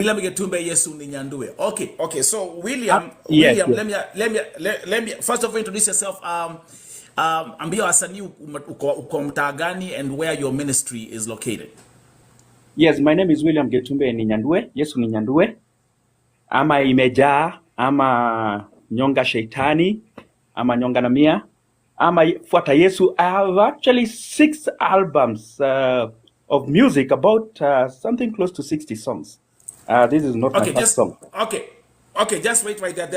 Let me get to Yesu Ninyandue. Okay. So William, Yes, yes. let me first of all introduce yourself. Ambia wasanii uko mtaa gani and where your ministry is located. Yes, my name is William Getumbe Ninyandue. Yesu Ninyandue. Ama imejaa, ama nyonga sheitani, ama nyonga na mia, ama fuata Yesu. I have actually 6 albums of music, about something close to 60 songs. This is not my first song. Okay, just wait right there.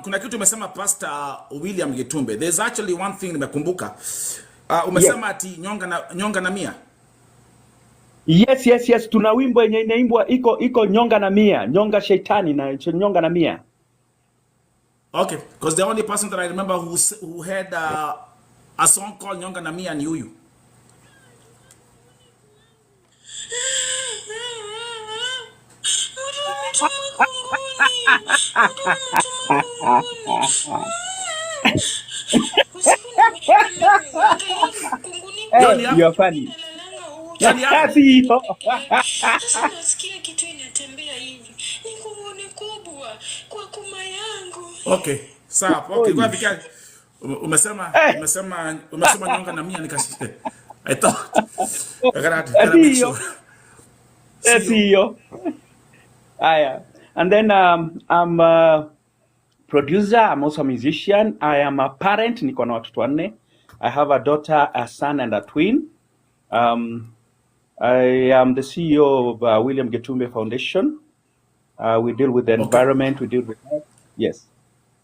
Kuna kitu umesema Pastor William Getumbe. There's actually one thing nimekumbuka. Umesema ati nyonga na mia. Yes. Tuna wimbo yenye inaimbwa iko nyonga na mia, nyonga sheitani na nyonga na mia. Okay, because the only person that I remember who had a song called Nyonga na Mia ni huyu. You're funny. Okay, sawa. Okay, kwa vika umesema nyonga na mia nikashike. I thought I gotta make sure. CEO. And then I'm a producer, I'm also a musician. I am a parent, niko na watoto wanne. I have a daughter, a son, and a twin. I am the CEO of William Getumbe Foundation. We deal with the environment, we deal with health. Yes.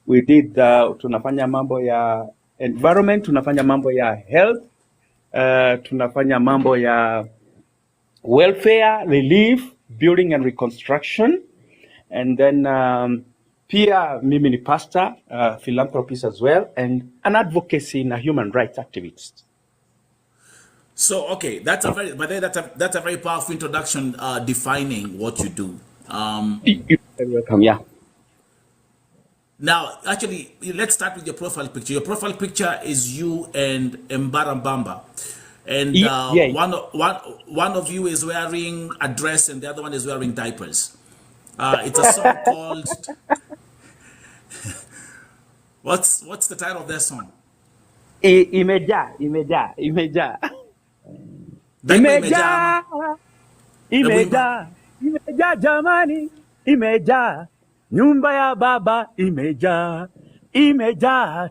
We did tunafanya mambo ya environment, tunafanya mambo ya health, tunafanya mambo ya welfare, relief, building and reconstruction. And then pia mimi ni pastor, philanthropist as well, and an advocacy and a human rights activist. So okay, that's a very powerful introduction defining what you do. You're welcome. Yeah. Now, actually, let's start with your profile picture. Your profile picture is you and Mbarambamba. And one of you is wearing a dress and the other one is wearing diapers. It's a song called... What's the title of that song? Imeja. Imeja jamani, imeja. Nyumba ya baba imeja,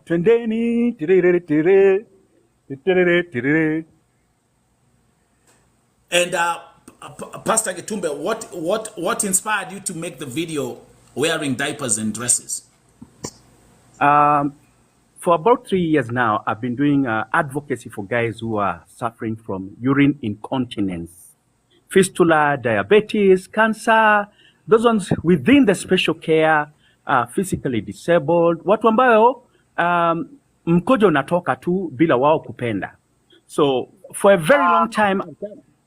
twendeni tirere. And Pastor Getumbe, what inspired you to make the video wearing diapers and dresses? For about 3 years now, I've been doing advocacy for guys who are suffering from urine incontinence, fistula, diabetes, cancer. Those ones within the special care, physically disabled, watu ambayo mkojo unatoka tu bila wao kupenda. So for a very long time,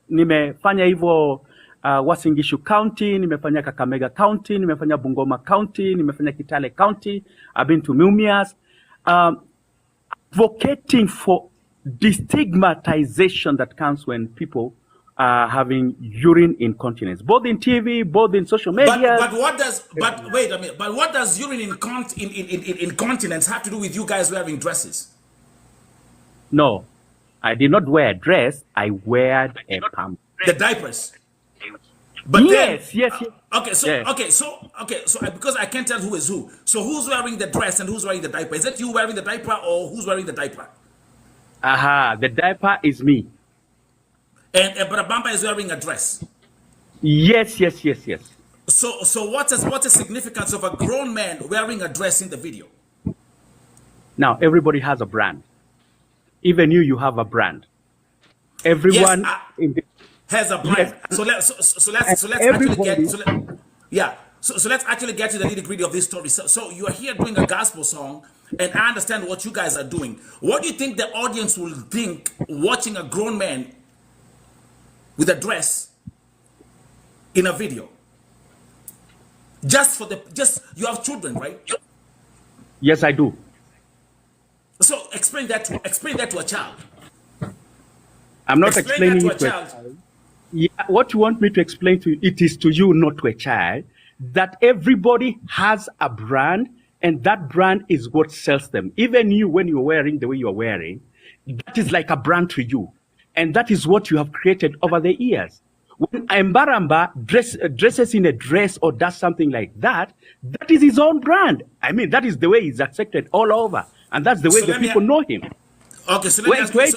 nimefanya hivyo Uasin Gishu County, nimefanya Kakamega County, nimefanya Bungoma County, nimefanya Kitale County, I've been to Mumias, advocating for destigmatization that comes when people having urine incontinence, both in TV, both in social media. But what does urine incontinence have to do with you guys wearing dresses? No, I did not wear a dress. I wear a pump. The diapers. But yes. Okay, so because I can't tell who is who. So who's wearing the dress and who's wearing the diaper? Is it you wearing the diaper or who's wearing the diaper? The diaper is me. And Barabamba is wearing a dress. Yes. So what's the significance of a grown man wearing a dress in the video? Now everybody has a brand. Even you have a brand. Everyone has a brand. Yes. So let's actually get to the nitty-gritty of this story. So you are here doing a gospel song, and I understand what you guys are doing. What do you think the audience will think watching a grown man with a dress in a video? You have children, right? Yes, I do. So explain that to a child. I'm not explaining it to a child. Yeah, what you want me to explain to you, it is to you, not to a child. that everybody has a brand, and that brand is what sells them. Even you, when you're wearing the way you're wearing, that is like a brand to you. And that is what you have created over the years. When Mbaramba dresses in a dress or does something like that, that is his own brand. I mean, that is the way he's accepted all over. And that's the way the people know him. Okay, so let me ask you,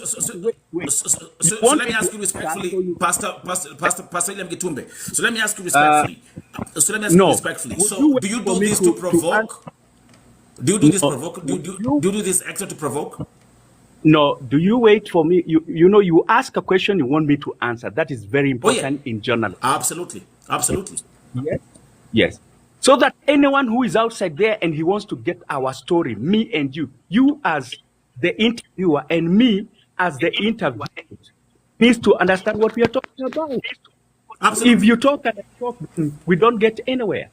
so let me ask you respectfully, Pastor William Gitumbe. So let me ask you respectfully. So do you do this to provoke? Do you do this provoke? Do you do this extra to provoke? No, do you wait for me? You know, you ask a question, you want me to answer. That is very important in journalism. Absolutely. Yes. Yes. So that anyone who is outside there and he wants to get our story, me and you as the interviewer and me as the interviewer, needs to understand what we are talking about. Absolutely. If you talk and I talk, we don't get anywhere.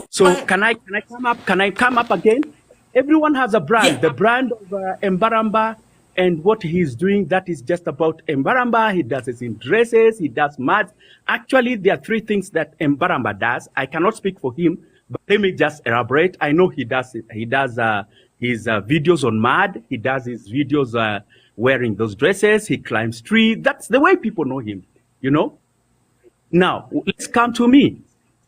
So can I come up? Can I come up again? Everyone has a brand. Yeah. The brand of Mbaramba and what he's doing, that is just about Mbaramba. He does it in dresses. He does maths. Actually, there are three things that Mbaramba does. I cannot speak for him, but let me just elaborate. I know he does it. He does his videos on mad. He does his videos wearing those dresses. He climbs trees. That's the way people know him, you know? Now, let's come to me.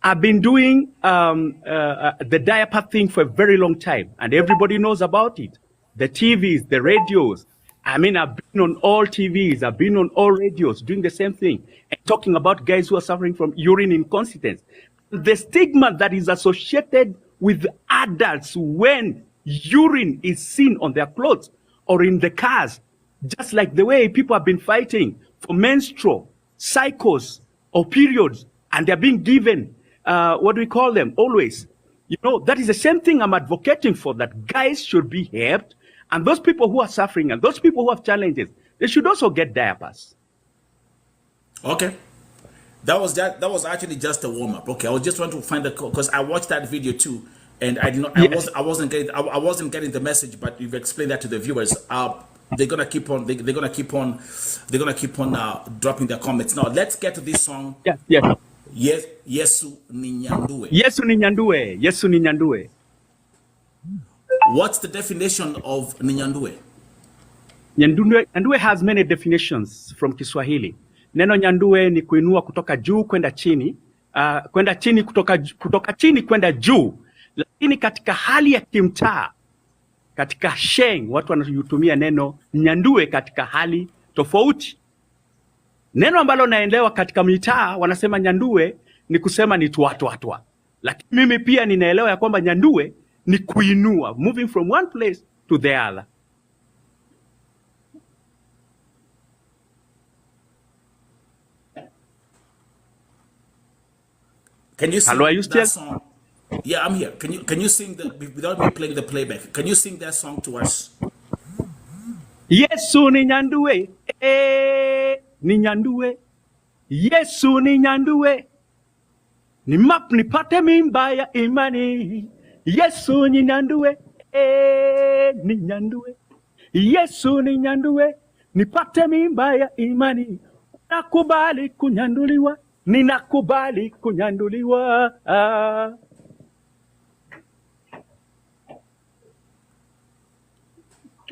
I've been doing the diaper thing for a very long time, and everybody knows about it. The TVs, the radios. I mean, I've been on all TVs, I've been on all radios doing the same thing, and talking about guys who are suffering from urine incontinence. The stigma that is associated with adults when urine is seen on their clothes or in the cars, just like the way people have been fighting for menstrual, cycles, or periods, and they're being given what do we call them? Always. You know, that is the same thing I'm advocating for, that guys should be helped. And those people who are suffering and those people who have challenges, they should also get diapers. Okay. That was actually just a warm-up. Okay. I was just trying to find because I watched that video too. And I did not, yes. I wasn't getting the message, but you've explained that to the viewers. They're gonna keep on dropping their comments. Now let's get to this song. Yes. Yesu Ninyandue. Yesu Ninyandue. Yesu Ninyandue. What's the definition of Ninyandue? Nyandue has many definitions from Kiswahili. Neno nyandue ni kuinua kutoka juu kwenda chini, kwenda chini kutoka chini kwenda juu. Lakini katika hali ya kimtaa, katika sheng, watu wanatumia neno nyandue katika hali tofauti. Neno ambalo naelewa katika mitaa wanasema nyandue ni kusema ni tuatwa. Lakini mimi pia ninaelewa ya kwamba nyandue ni kuinua, moving from one place to the other. Can you sing Hello, are you still? that song? Yeah, I'm here. Can you sing without me playing the playback? Can you sing that song to us? Yesu ninyandue, ninyandue. Yesu ninyandue. Nipate mimba ya imani. Yesu ninyandue, ninyandue. Yesu ninyandue. Nipate mimba ya imani. Nakubali kunyanduliwa. Ninakubali kunyanduliwa.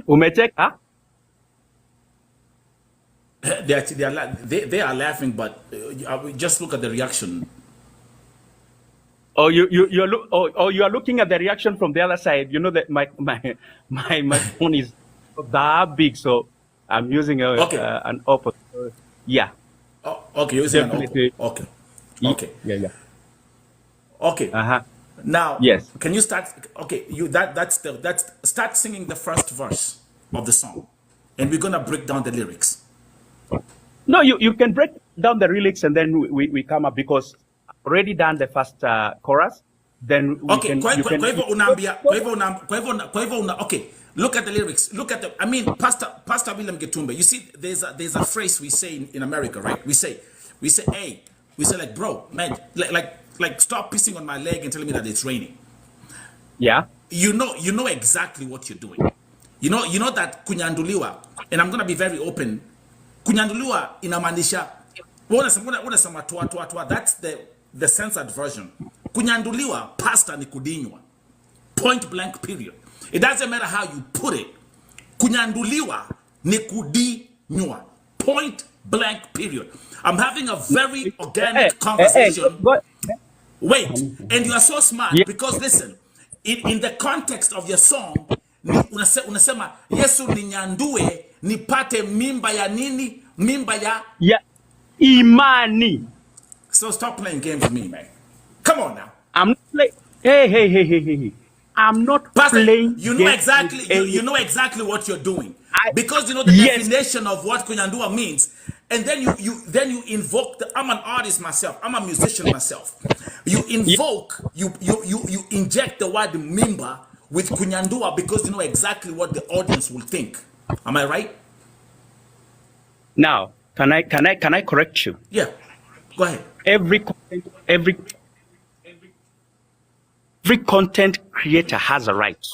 Umecheka? They are laughing, but just look at the reaction. Oh, you are looking at the reaction from the other side. You know that my phone is that big, so I'm using an Oppo. Yeah. Oh, okay, you're using an Oppo. Okay. Yeah. Okay. Now, yes. Can you start? Okay, start singing the first verse of the song, and we're gonna break down the lyrics. No, you can break down the lyrics and then we come up, because I've already done the first chorus. Then we okay. Okay. Look at the lyrics. Look at the. I mean, Pastor William Gitumbe. You see, there's a phrase we say in America, right? We say, hey, like, bro, man, like, stop pissing on my leg and telling me that it's raining. Yeah. You know exactly what you're doing. You know that kunyanduliwa, and I'm gonna be very open. Kunyanduliwa inamaanisha, that's the censored version. Kunyanduliwa, pastor ni kudinywa. Point blank period. It doesn't matter how you put it. Kunyanduliwa ni kudinywa. Point blank period. I'm having a very organic conversation. Wait, and you are so smart because listen, in the context of your song, unasema Yesu ninyandue nipate mimba ya nini? Mimba ya imani. So stop playing games with me, man. Come on now. I'm not playing. Hey. I'm not Pastor, playing. You know exactly what you're doing. Because you know the definition of what kunyandua means. And then you invoke I'm an artist myself. I'm a musician myself. You invoke, you inject the word mimba with kunyandua because you know exactly what the audience will think. Am I right? Now, can I correct you? Yeah. Go ahead. Every content creator has a right.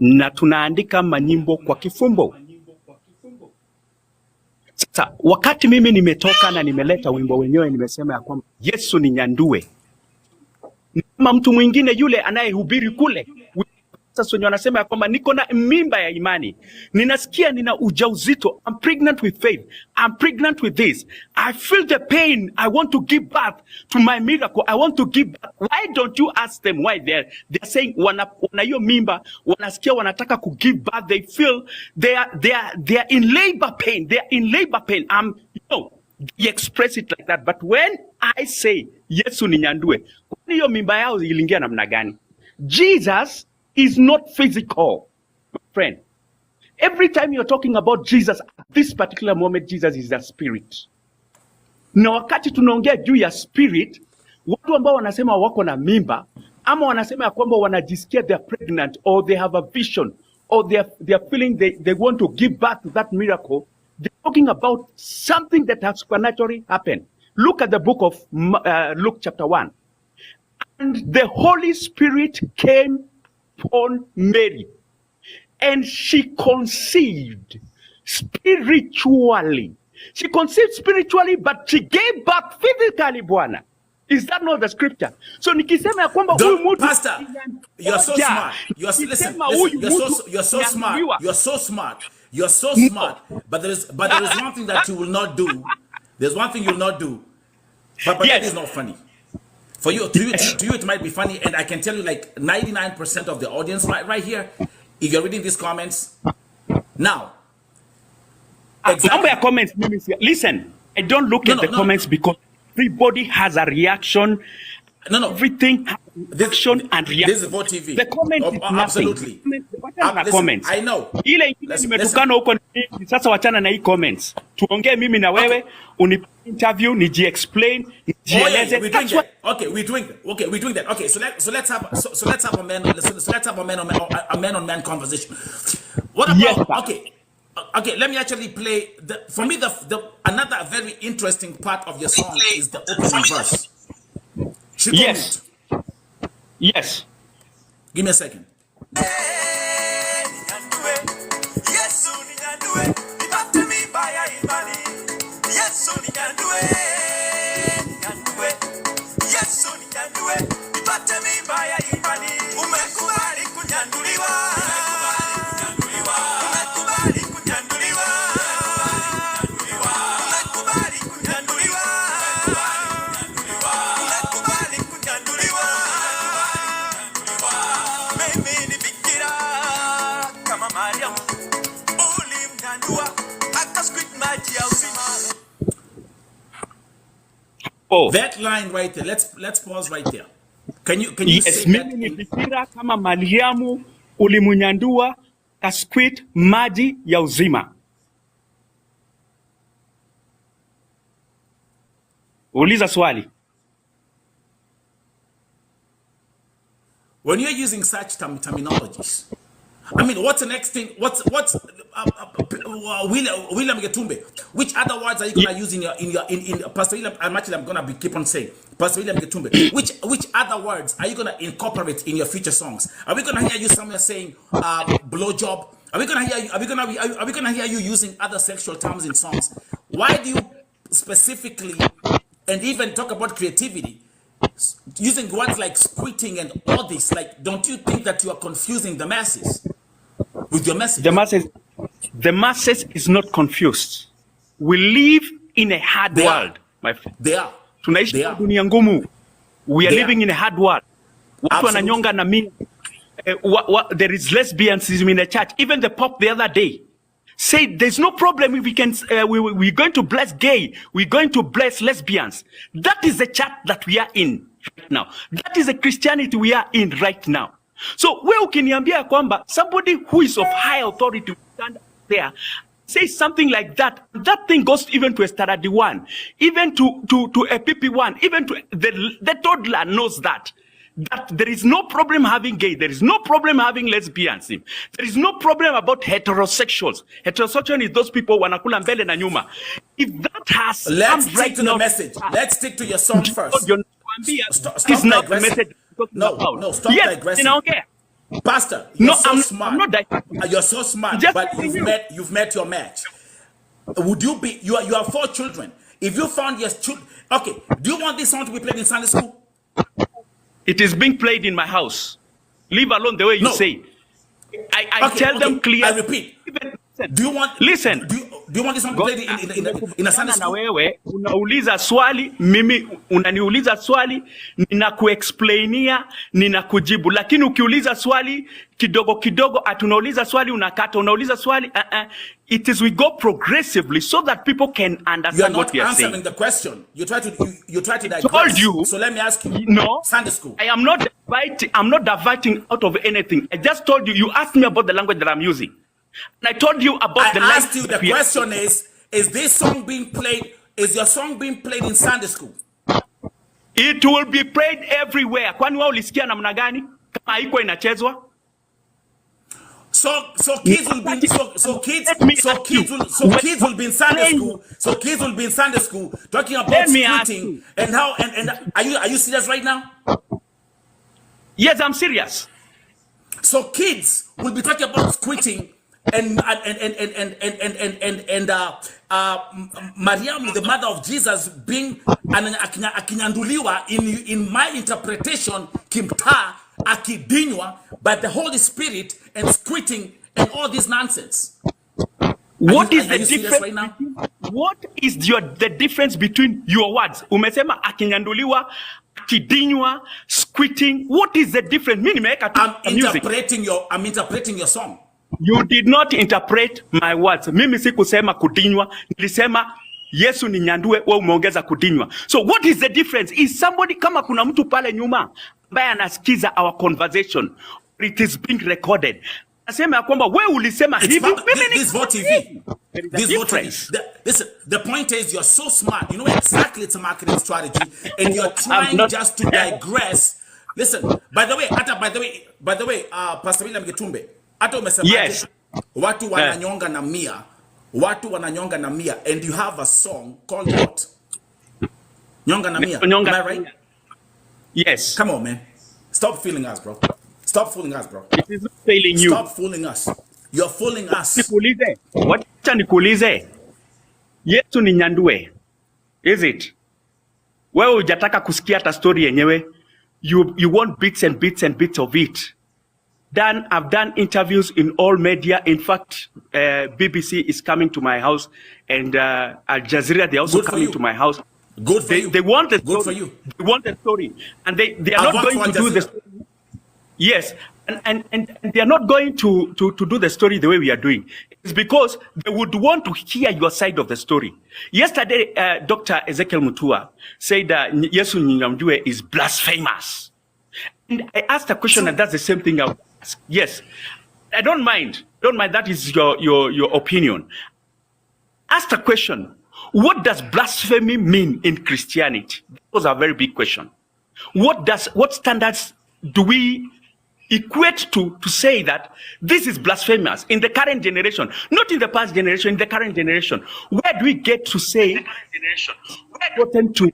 Na tunaandika manyimbo kwa kifumbo. Sasa wakati mimi nimetoka na nimeleta wimbo wenyewe nimesema ya kwamba Yesu ninyandue. Kama mtu mwingine yule anayehubiri kule sasa wenyewe anasema ya kwamba niko na mimba ya imani. Ninasikia nina ujauzito. I'm pregnant with faith. I'm pregnant with this. I feel the pain. I want to give birth to my miracle. I want to give birth. Why don't you ask them why they're saying wana hiyo mimba, wanasikia wanataka ku give birth. They feel they are in labor pain. They are in labor pain. They express it like that. But when I say Yesu ninyandue, kwani hiyo mimba yao iliingia namna gani? Jesus is not physical, my friend. Every time you're talking about Jesus, at this particular moment, Jesus is a spirit. Na wakati tunaongea juu ya spirit, watu ambao wanasema wako na mimba, ama wanasema ya kwamba wanajisikia they're pregnant, or they have a vision, or they're feeling they want to give birth to that miracle, they're talking about something that has supernaturally happened. Look at the book of Luke chapter 1. And the Holy Spirit came upon Mary, and she conceived spiritually. She conceived spiritually, but she gave birth physically, Bwana. Is that not the scripture? So nikisema ya kwamba huyu mtu Pastor, you're so smart. You're so smart. You're so smart. But there is one thing that you will not do. There's one thing you'll not do. But that is not funny. For you, to you, it might be funny, and I can tell you, like 99% of the audience right here, if you're reading these comments, now, exactly. Comments, listen, I don't look at the comments because everybody has a reaction. Everything has reaction and reaction. This is Vote TV. The comment is absolutely. Listen, comments. I know. Ile nimetukana huko sasa, wachana na hii comments. Tuongee mimi na wewe, unipe interview, explain, nijieleze. Okay, we're doing that. Okay, so let's have a man on man conversation. What about Okay, let me actually play for me the another very interesting part of your song is the opening verse. Yes. Yes. Give me a second. That line right there. Let's pause right there. Can you say mimi nifikira kama Mariamu ulimunyandua kasquit maji ya uzima. Uliza swali. When you're using such terminologies, I mean, what's the next thing? What's William Getumbe? Which other words are you gonna use in Pastor William? I'm gonna keep on saying Pastor William Getumbe. Which other words are you gonna incorporate in your future songs? Are we gonna hear you somewhere saying blowjob? Are we gonna hear you using other sexual terms in songs? Why do you specifically and even talk about creativity, using words like squitting and all this, like, don't you think that you are confusing the masses with your message? The masses is not confused. We live in a hard world, my friend. They are. Tunaishi dunia ngumu. We are living in a hard world. Watu wananyonga na mimi. There is lesbianism in the church. Even the Pope the other day said there's no problem if we can, we're going to bless gay, we're going to bless lesbians. That is the church that we are in right now. That is the Christianity we are in right now. So we ukiniambia kwamba somebody who is of high authority stand there, say something like that, that thing goes even to a Staradi one, even to a PP1, even to the toddler knows that there is no problem having gay, there is no problem having lesbianism, there is no problem about heterosexuals. Heterosexual is those people wanakula mbele na nyuma. If that has let's stick to the message. Let's stick to your song first. Stop digressing. No, stop digressing. Pastor, you're so smart. You're so smart, but you've met your match. Would you be? You have 4 children. If you found your children, okay. Do you want this song to be played in Sunday school? It is being played in my house. Leave alone the way you say. I tell them clearly. I repeat. Do you want? Listen. Do you want this song to be played in a Sunday school? Wewe unauliza swali, mimi unaniuliza swali, ninakuexplainia, ninakujibu. Lakini ukiuliza swali kidogo kidogo, atunauliza swali unakata, unauliza swali, it is we go progressively so that people can understand what we are saying. You're not answering the question. You try to digress. Told you. So let me ask you. No. Sunday school. I'm not diverting out of anything. I just told you. You asked me about the language that I'm using. And I told you about I asked you, the question is this song being played, is your song being played in Sunday school? It will be played everywhere. Kwani wao ulisikia namna gani kama haiko inachezwa? So kids will be in Sunday school. So kids will be in Sunday school talking about squitting and how and are you serious right now? Yes, I'm serious. So kids will be talking about squitting and Mariam, the mother of Jesus, being akinyanduliwa in my interpretation kimta akidinywa by the Holy Spirit and squitting and all this nonsense. What is the difference right now? What is the difference between your words? Umesema akinyanduliwa, akidinywa, squitting. What is the difference? I'm interpreting your song. You did not interpret my words. Mimi sikusema kudinywa, nilisema Yesu ninyandue, wewe umeongeza kudinywa. So what is the difference? Is somebody, kama kuna mtu pale nyuma ambaye anasikiza our conversation, it is being recorded, nasema ya kwamba wewe ulisema hivi, this vote TV. This vote listen, the point is you're so smart. You know exactly it's a marketing strategy and you're trying just to digress. Listen, by the way, Pastor William Gitumbe, hata umesema watu wananyonga na mia. Watu wananyonga na mia, and you have a song called what? Nyonga na mia. Am I right? Yes. Come on, man. Stop fooling us, bro. Stop fooling us, bro. It is not failing you. Stop fooling us. You're fooling us. Nikuulize. Wacha nikuulize. Yesu ninyandue. Is it? Wewe hujataka kusikia hata story yenyewe. You want bits and bits and bits of it. I've done interviews in all media. In fact, BBC is coming to my house, and Al Jazeera, they're also coming to my house. Good for you. They want the story. Good for you. They want the story, and they are not going to do the story. Yes, and they are not going to do the story the way we are doing. It's because they would want to hear your side of the story. Yesterday, Dr. Ezekiel Mutua said that Yesu Ninyandue is blasphemous. And I asked a question, and that's the same thing I would ask. Yes, I don't mind. That is your opinion. Ask the question: what does blasphemy mean in Christianity? That was a very big question. What standards do we equate to say that this is blasphemous in the current generation, not in the past generation, in the current generation? Where do we get to say gotten to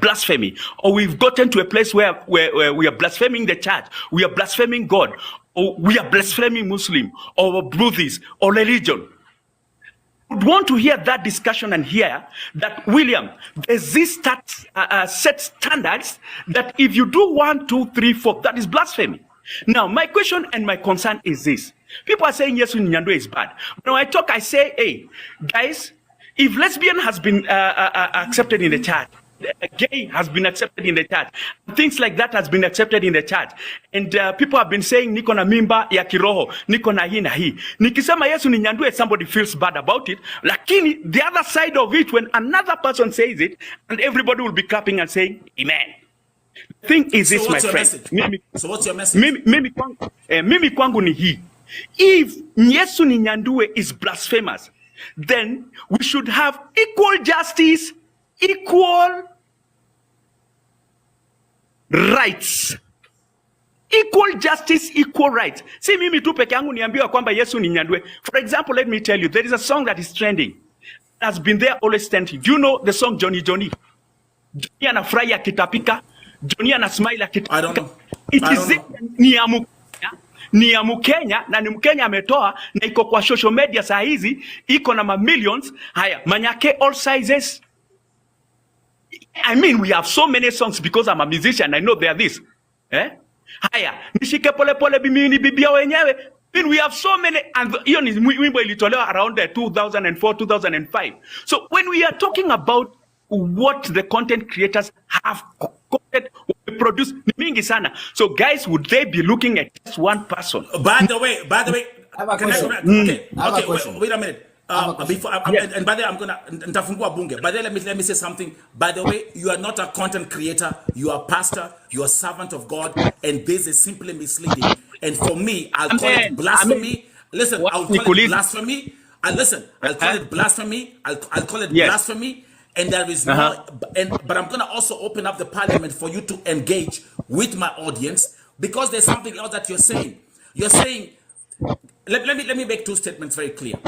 blasphemy, or we've gotten to a place where we are blaspheming the church, we are blaspheming God, or we are blaspheming Muslim or Buddhist or religion? would want to hear that discussion and hear that, William, there's this set standards that if you do 1, 2, 3, 4, that is blasphemy. Now, my question and my concern is this. People are saying Yesu Ninyandue is bad. When I talk, I say, hey, guys, if lesbian has been accepted in the church, gay has been accepted in the church, things like that has been accepted in the church, and people have been saying niko na mimba ya kiroho, niko na hii na hii. Nikisema Yesu Ninyandue, somebody feels bad about it. Lakini the other side of it, when another person says it, and everybody will be clapping and saying, amen. The thing is this, my friend. So what's your message? Mimi kwangu ni hii. If Yesu Ninyandue is blasphemous, then we should have equal justice, equal rights. Equal justice, equal rights. See, mimi tu peke yangu niambiwa kwamba Yesu Ninyandue. For example, let me tell you, there is a song that is trending. It has been there always trending. Do you know the song Johnny Johnny? Johnny anafurahi akitapika. Johnny anasmile akitapika. I don't know. It is ni ya Mkenya na ni Mkenya ametoa na iko kwa social media saa hizi iko na millions. Haya, Manyake all sizes. I mean, we have so many songs because I'm a musician. I know they are this. Haya, nishike pole pole bimini bibia wenyewe. I mean, we have so many, and hiyo ni wimbo ilitolewa around the 2004, 2005. So when we are talking about what the content creators have produced, mingi sana. So guys, would they be looking at just one person? By the way, I have a question. Wait a minute. Before and by the way, I'm gonna nitafungua bunge. By the way, let me say something. By the way, you are not a content creator. You are a pastor. You are a servant of God, and this is simply misleading. And for me, I'll call it blasphemy. Listen, I'll call it blasphemy. And listen, I'll call it blasphemy. I'll call it blasphemy. And there is no. But I'm gonna also open up the parliament for you to engage with my audience, because there's something else that you're saying. You're saying. Let me make two statements very clear.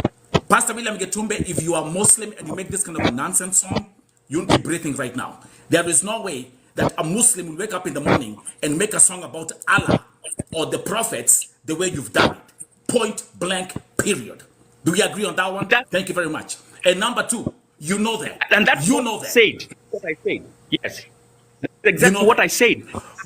Pastor William Getumbe, if you are Muslim and you make this kind of a nonsense song, you'll be breathing right now. There is no way that a Muslim will wake up in the morning and make a song about Allah or the prophets the way you've done it. Point blank, period. Do we agree on that one? Thank you very much. And number two, you know that. And that's you what know that. What I said. Yes. That's exactly what I said.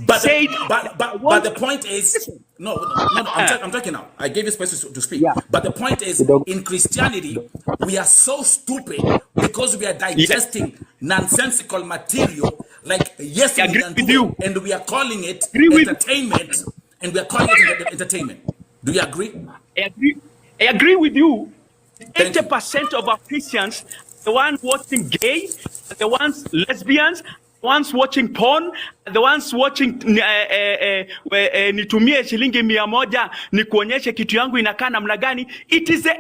But the point is, no, I'm talking now. I gave you space to speak. Yeah. But the point is, in Christianity, we are so stupid because we are digesting nonsensical material like yes, and we are calling it entertainment, and we are calling it entertainment. Do you agree? I agree with you. 80% of our Christians, the ones watching gay, the ones lesbians, ones watching porn, the ones watching nitumie shilingi 100 nikuonyeshe kitu yangu inakaa namna gani. It is the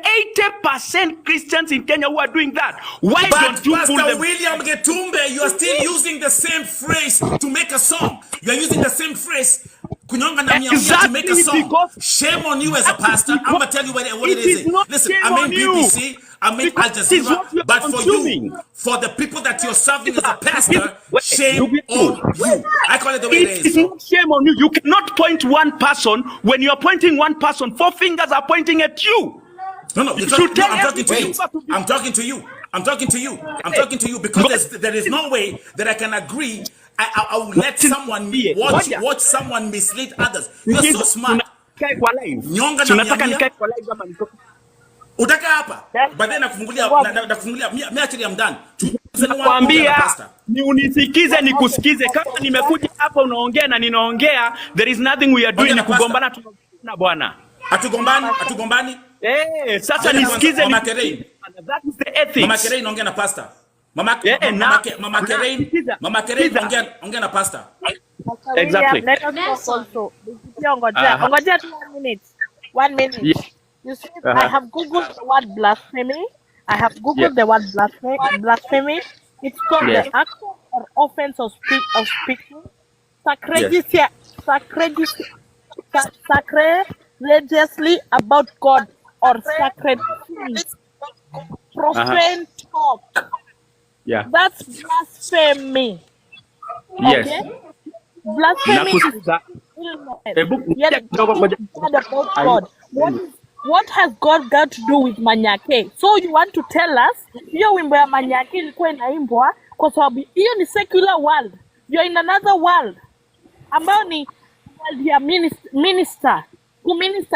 80% Christians in Kenya who are doing that. Why don't you Pastor pull them? William Getumbe, you are still using the same phrase to make a song. You are using the same phrase kunyonga na miamia to make a song. Shame on you as a pastor. I'm gonna tell you what it is. Listen, I mean BBC, I mean Al Jazeera, but for you, for the people that you're serving as a pastor, shame on you. I call it the way it is. It's not shame on you. You cannot point one person. When you're pointing one person, 4 fingers are pointing at you. No, I'm talking to you. I'm talking to you. I'm talking to you. I'm talking to you because there is no way that I can agree. I will let someone watch someone mislead others. You're so smart. Nyonga na miamia. Utaka hapa. Baadaye nakufungulia miachili ya mdani. Nakwambia ni unisikize nikusikize. Kama nimekuja hapa unaongea na ninaongea, there is nothing we are doing, ni kugombana tunagombana bwana. Hatugombani? Sasa nisikize. Mama Kerei. That is the ethics. Mama Kerei naongea na pastor. Mama Kerei ongea na pastor. Exactly. Let us also. Ngoja 2 minutes. 1 minute. Yeah. You see, I have googled the word blasphemy. I have googled the word blasphemy. It's called the act or offense of speaking sacrilegiously about God or sacred things. Profane talk. Yeah. That's blasphemy. Yes. Okay? Blasphemy is illness. Yet about God. What has God got to do with Manyake? So you want to tell us hiyo wimbo ya Manyake ilikuwa inaimbwa kwa sababu hiyo ni secular world. You're in another world. Ambao ni world ya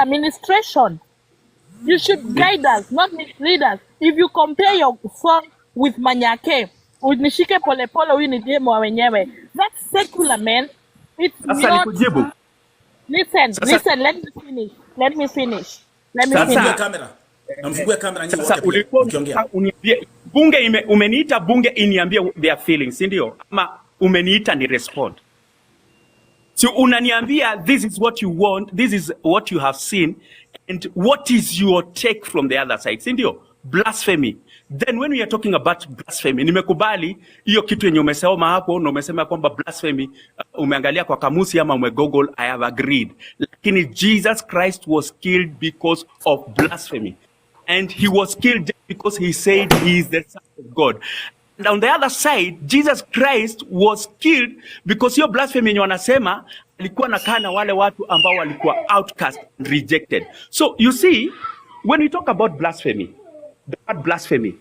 ministration. You should guide us, not mislead us. If you compare your song with Manyake, with Nishike Pole Pole, huyu ni demo wa wenyewe. That's secular, man. It's Sasa not. nikujibu. Listen, let me finish. Namfungue kamera. Namfungue kamera nyinyi wote pia. Ukiongea. Uniambie bunge umeniita bunge iniambie their feelings, ndio? Ama umeniita ni respond. So unaniambia this is what you want, this is what you have seen, and what is your take from the other side, ndio? Blasphemy. Then when we are talking about blasphemy, nimekubali hiyo kitu yenye umesema hapo na umesema kwamba blasphemy umeangalia kwa kamusi ama umegoogle, I have agreed. Lakini Jesus Christ was killed because of blasphemy. And he was killed just because he said he is the Son of God. And on the other side, Jesus Christ was killed because hiyo blasphemy yenye wanasema alikuwa nakaa na wale watu ambao walikuwa outcast and rejected. So you see, when we talk about blasphemy, the word blasphemy,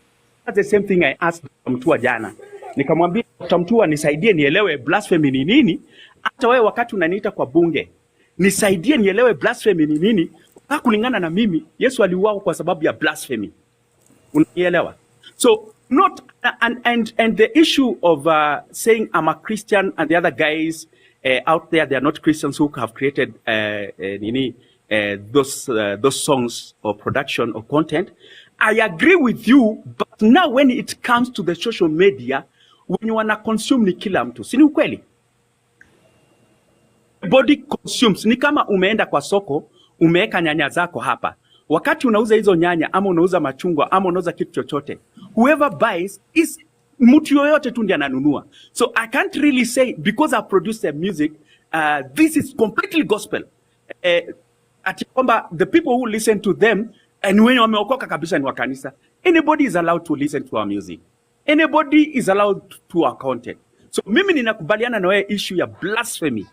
that's the same thing I asked Mtua jana. Nikamwambia Mtua nisaidie nielewe blasphemy ni nini. Hata wewe wakati unaniita kwa bunge, nisaidie nielewe blasphemy ni nini. Kwa kulingana na mimi, Yesu aliuawa kwa sababu ya blasphemy. Unielewa? So not and the issue of saying I'm a Christian and the other guys out there, they are not Christians who have created those songs or production or content. I agree with you, but now when it comes to the social media, when you wanna consume ni kila mtu, si ni ukweli? Body consumes. Ni kama umeenda kwa soko, umeweka nyanya zako hapa. Wakati unauza hizo nyanya, ama unauza machungwa, ama unauza kitu chochote, whoever buys is mtu yoyote tu ndiye ananunua. So I can't really say, because I produced the music, this is completely gospel. Ati kwamba the people who listen to them, and when wameokoka kabisa ni wa kanisa, anybody is allowed to listen to our music. Anybody is allowed to our content. So mimi ninakubaliana na wewe issue ya blasphemy.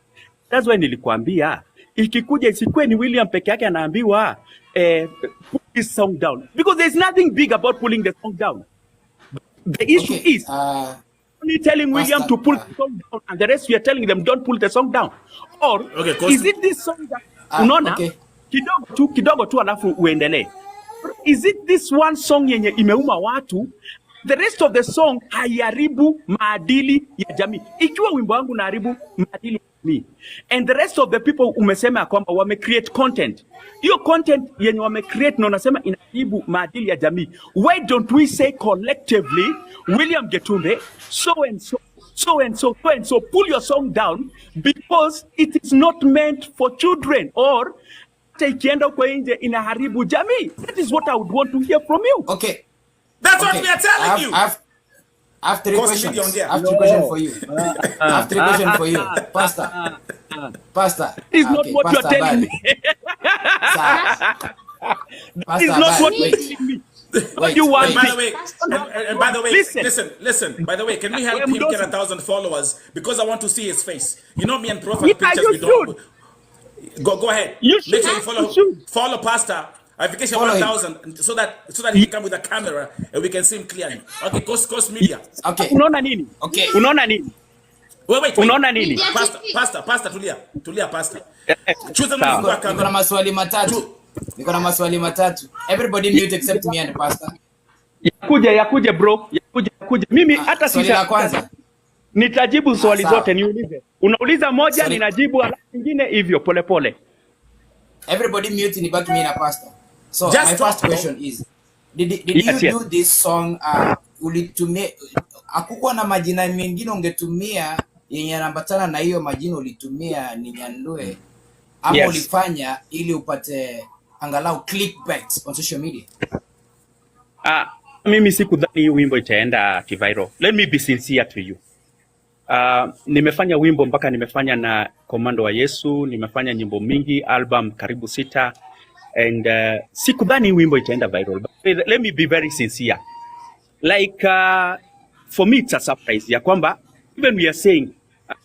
That's why nilikuambia, ikikuja isikuwe ni William peke yake anaambiwa put this song down. Because there's nothing big about pulling the song down. The issue is only telling William to pull the song down, and the rest we are telling them don't pull the song down. Or is it this song that unaona kidogo tu alafu uendelee? Is it this one song yenye imeuma watu, the rest of the song haiharibu maadili ya jamii? Ikiwa wimbo wangu unaharibu maadili ya jamii, and the rest of the people umesema kwamba wame create content, hiyo content yenye wame create na unasema inaharibu maadili ya jamii, why don't we say collectively, William Getumbe, so and so, pull your song down because it is not meant for children, or ikienda kwa nje inaharibu jamii? That is what I would want to hear from you. Okay. That's what we are telling you. I have three questions. I have three questions for you. I have three questions for you. Pastor. This is not what you're telling me. This is not what you're telling me. What do you want? And by the way, listen. By the way, can we help him get 1,000 followers? Because I want to see his face. You know me and Prophet pictures we don't. Go ahead. You Make sure you follow Pastor. Verification 1,000 so that he can come with a camera and we can see him clearly. Okay, Coast Media. Okay. Unaona nini? Okay. Unaona nini? Wait. Unaona nini? Pastor, tulia Pastor. Choose Niko na maswali matatu. Everybody mute except me and Pastor. Yakuje bro. Yakuje. Mimi hata swali la kwanza. Nitajibu swali zote niulize. Unauliza moja ninajibu alafu nyingine hivyo pole. Everybody mute ni baki mimi na Pastor. So just my first question is, did you do this song ulitumia hakukuwa na majina mengine ungetumia yenye yanaambatana na hiyo majina ulitumia Ninyandue, ama ulifanya ili upate angalau clickbait on social media? Mimi sikudhani hii wimbo itaenda viral. Let me be sincere to you. Nimefanya wimbo mpaka nimefanya na Komando wa Yesu, nimefanya nyimbo mingi, album karibu 6, and sikudhani wimbo itaenda viral. But let me be very sincere. Like for me it's a surprise ya kwamba even we are saying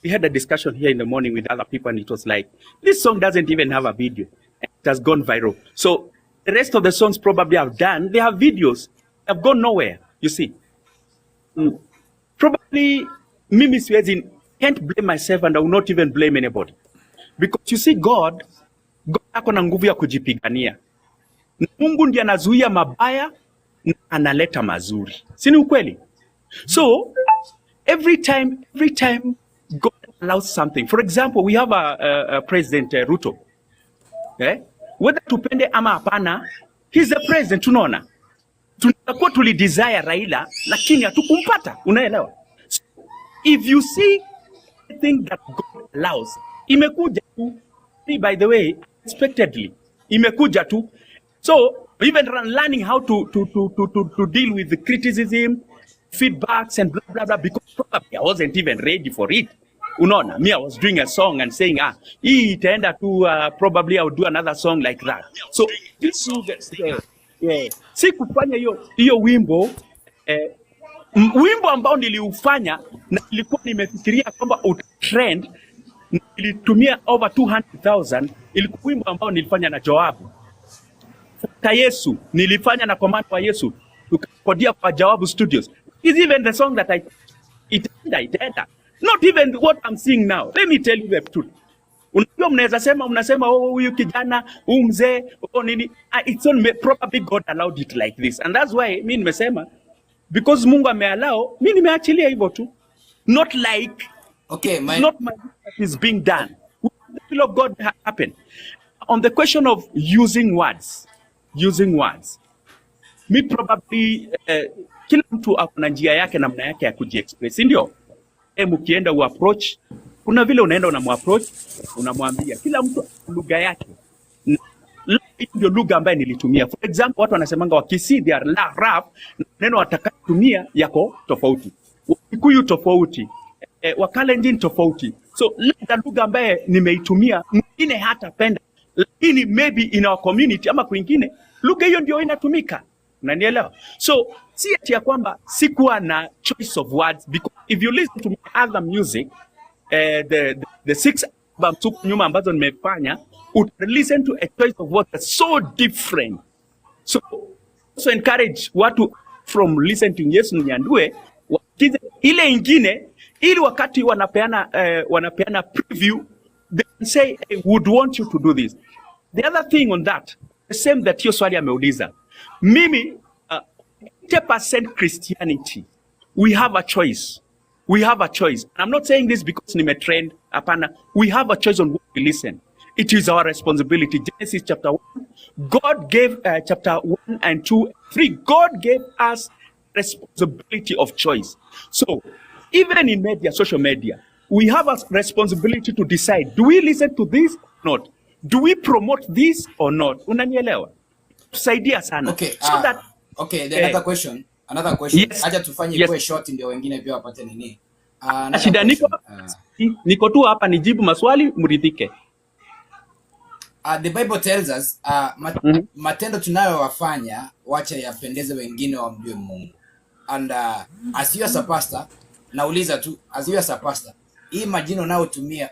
we had a discussion here in the morning with other people and it was like this song doesn't even have a video and it has gone viral. So the rest of the songs probably have done, they have videos, have gone nowhere, you see. Probably, mimi siwezi, can't blame myself and I will not even blame anybody. Because you see, God ako na nguvu ya kujipigania. Mungu ndiye anazuia mabaya na analeta mazuri. Si ni ukweli? So, every time God allows something. For example, we have a President Ruto. Whether tupende ama hapana, he's the president, tunaona. Tunakuwa tulidesire Raila, lakini hatukumpata, unaelewa? So, if you see anything that God allows, imekuja tu, by the way, unexpectedly, imekuja tu. So, even learning how to deal with the criticism, feedbacks and blah, blah, blah, because probably I wasn't even ready for it. Unaona, me, I was doing a song and saying, hii itaenda tu, probably I would do another song like that. So, this si kufanya hiyo wimbo, wimbo ambao niliufanya na nilikuwa nimefikiria kwamba utatrend, nilitumia over 200,000, ilikuwa wimbo ambao nilifanya na Joabu. Fuka Yesu, nilifanya na Komando wa Yesu, tukakodia kwa Jawabu Studios. It's even the song that itaenda. Not even what I'm seeing now. Let me tell you the truth. Unajua mnasema huyu kijana, huyu mzee, nini. It's only probably God allowed it like this. And that's why mimi nimesema, because Mungu ameallow, mimi nimeachilia hivyo tu. Not like, not my is being done. The will of God happen. On the question of using words, me probably, kila mtu akona njia yake namna yake ya kujiexpress, ndio? Mkienda uapproach, kuna vile unaenda unamuapproach, unamwambia. Kila mtu lugha yake. Ndio lugha ambayo nilitumia. For example, watu wanasemanga Wakisii they are rap, neno watakayotumia yako tofauti. Wakikuyu tofauti, Wakalenjin tofauti. So lugha ambayo nimeitumia mwingine hatapenda, lakini maybe in our community ama kwingine lugha hiyo ndio inatumika. Unanielewa? So si ati ya kwamba sikuwa na choice of words, because if you listen to my other music, the 6 albums nyuma ambazo nimefanya, listen to a choice of words that's so different. So encourage watu from listening to Yesu Ninyandue wakize ile ingine, ili wakati wanapeana preview, they can say, I would want you to do this. The other thing on that, the same that hiyo swali ameuliza. Mimi, 80% Christianity, we have a choice. We have a choice. I'm not saying this because nimetrend, apana. We have a choice on what we listen. It is our responsibility. Genesis chapter 1, God gave chapter 1 and 2, 3. God gave us responsibility of choice. So, even in media, social media, we have a responsibility to decide, do we listen to this or not? Do we promote this or not? Unanielewa? Tusaidia sana. Okay, so that, another question. Yes. Acha tufanye kwa short ndio wengine pia wapate nini. Shida niko tu hapa nijibu maswali mridhike. The Bible tells us matendo tunayowafanya wacha yapendeze wengine wamjue Mungu. And as you as a pastor, nauliza tu, as you as a pastor, hii majina unayotumia,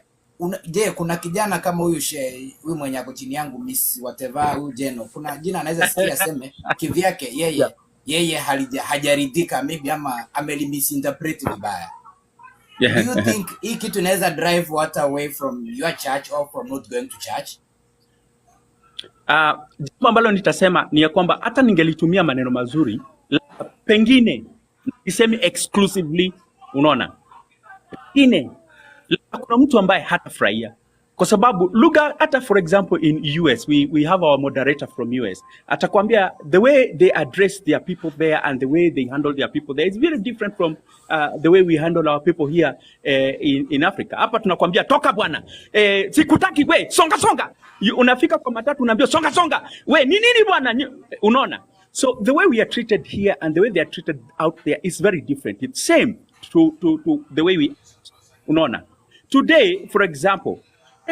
je, kuna kijana kama huyu huyu mwenye ako chini yangu Miss whatever huyu Jeno, kuna jina anaweza sikia aseme kivyake yeye hajaridhika maybe ama ameli-misinterpret vibaya. Do you think hii kitu inaweza drive what away from your church or from not going to church? Jambo ambalo nitasema ni ya kwamba hata ningelitumia maneno mazuri, pengine niseme exclusively, unaona, pengine kuna mtu ambaye hatafurahia kwa sababu lugha, hata for example in US, we have our moderator from US, atakwambia the way they address their people there and the way they handle their people there is very different from the way we handle our people here in Africa. Hapa tunakwambia toka bwana, sikutaki we, songa. Unafika kwa matatu unaambia songa, we ni nini bwana, unaona. So the way we are treated here and the way they are treated out there is very different. It's same to the way we, unaona. Today, for example,